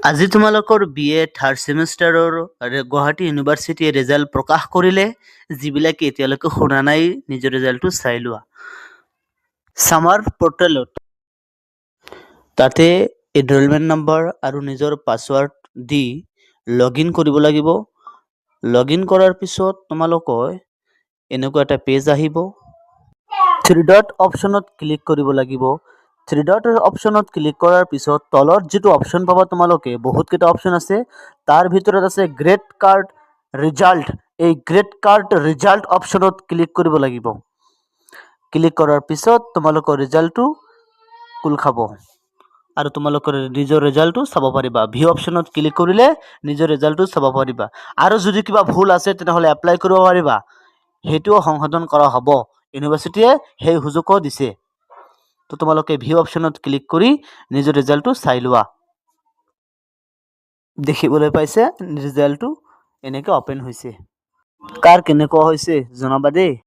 আজি তোমালোকৰ BA third ছেমিষ্টাৰৰ Guwahati ইউনিভাৰ্চিটিয়ে result প্ৰকাশ কৰিলে। যিবিলাকে এতিয়ালৈকে শুনা নাই নিজৰ ৰিজাল্টটো চাই লোৱা। ছামাৰ পৰ্টেলত তাতে এনৰলমেণ্ট নম্বৰ আৰু নিজৰ পাছৱৰ্ড দি লগইন কৰিব লাগিব। লগইন কৰাৰ পিছত তোমালোকৰ এনেকুৱা এটা পেজ আহিব। থ্ৰী ডট অপশ্যনত ক্লিক কৰিব লাগিব। থ্ৰী ডট অপশ্যনত ক্লিক কৰাৰ পিছত তলত যিটো অপশ্যন পাবা তোমালোকে বহুতকেইটা অপশ্যন আছে। তাৰ ভিতৰত আছে গ্ৰেড কাৰ্ড ৰিজাল্ট। এই গ্ৰেড কাৰ্ড ৰিজাল্ট অপশ্যনত ক্লিক কৰিব লাগিব। ক্লিক কৰাৰ পিছত তোমালোকৰ ৰিজাল্টটো খোল খাব আৰু তোমালোকৰ নিজৰ ৰিজাল্টটো চাব পাৰিবা। ভিউ অপশ্যনত ক্লিক কৰিলে নিজৰ ৰিজাল্টটো চাব পাৰিবা। আৰু যদি কিবা ভুল আছে তেনেহ'লে এপ্লাই কৰিব পাৰিবা। সেইটোও সংশোধন কৰা হ'ব। ইউনিভাৰ্চিটিয়ে সেই সুযোগো দিছে। তো তোমালোকে ভিউ অপশ্যনত ক্লিক কৰি নিজৰ ৰিজাল্টটো চাই লোৱা। দেখিবলৈ পাইছে ৰিজাল্টটো এনেকৈ অপেন হৈছে। কাৰ কেনেকুৱা হৈছে জনাবা দেই।